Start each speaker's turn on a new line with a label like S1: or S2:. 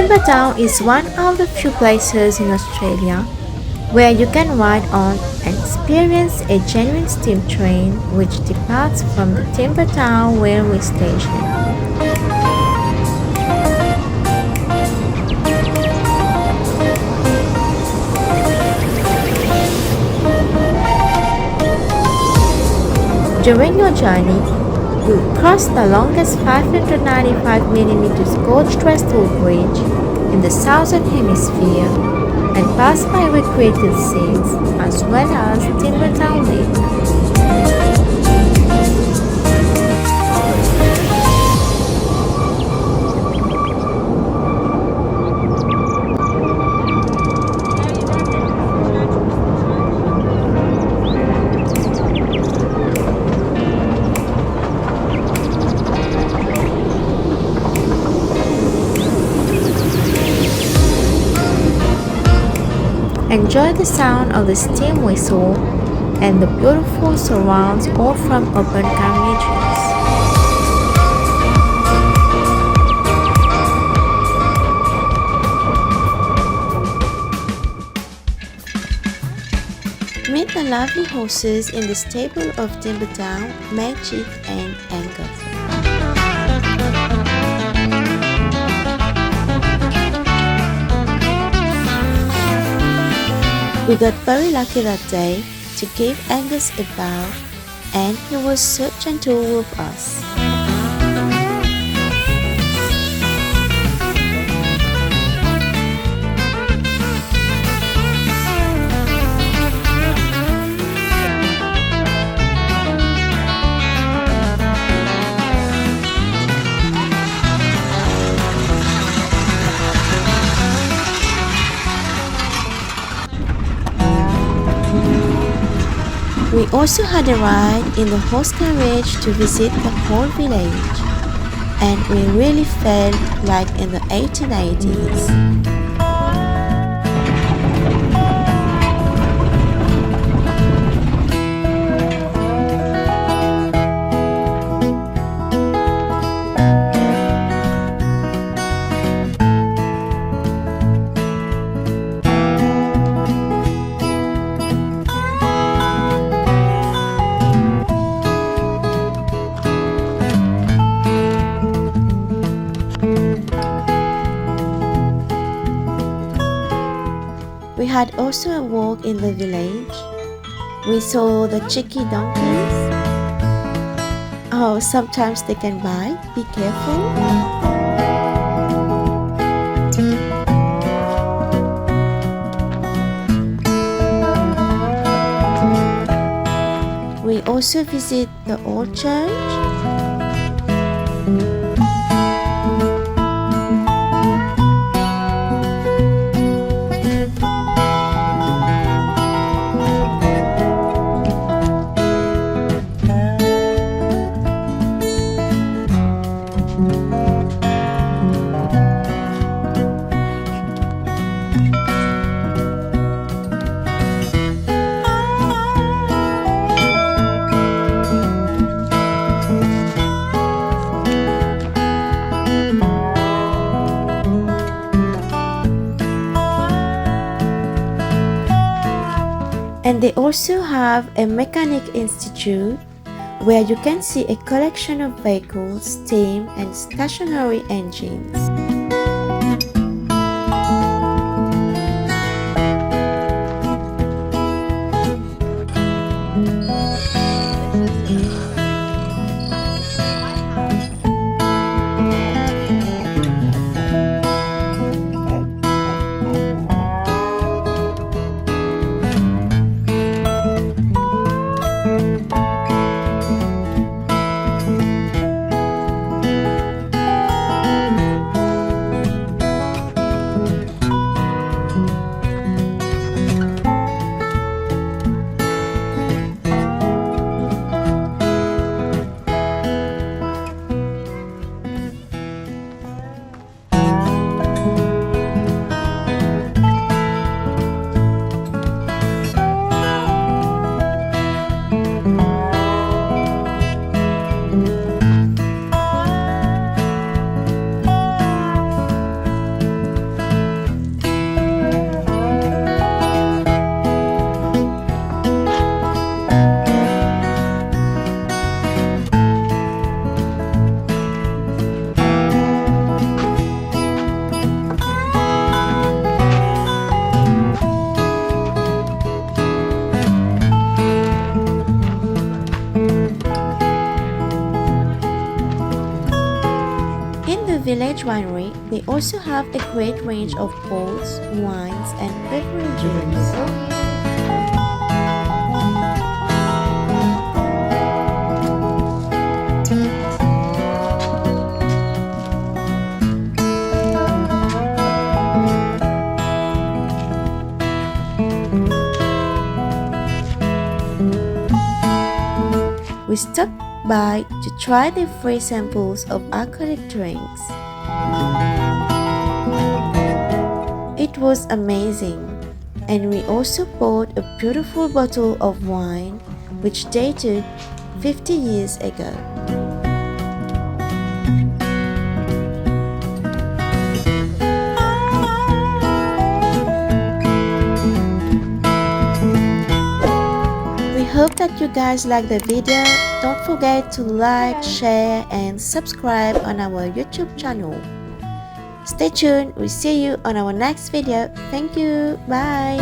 S1: Timbertown is one of the few places in Australia where you can ride on and experience a genuine steam train which departs from the Timbertown railway station. During your journey, you'll cross the longest 595mm gauge trestle bridge in the southern hemisphere and pass by recreated scenes as well as Timbertown Lake. Enjoy the sound of the steam whistle and the beautiful surrounds all from open carriages. Meet the lovely horses in the stable of Timbertown, Magic and Angus. We got very lucky that day to give Angus a bath, and he was so gentle with us. We also had a ride in the horse carriage to visit the whole village, and we really felt like in the 1880s. We had also a walk in the village. We saw the cheeky donkeys. Oh, sometimes they can bite, be careful. We also visit the old church. And they also have a mechanic institute where you can see a collection of vehicles, steam and stationary engines. winery, they also have a great range of boats, wines, and beverages. We stopped by to try the free samples of alcoholic drinks. It was amazing, and we also bought a beautiful bottle of wine which dated 50 years ago. Hope that you guys like the video. Don't forget to like, share, and subscribe on our YouTube channel. Stay tuned. We'll see you on our next video. Thank you. Bye.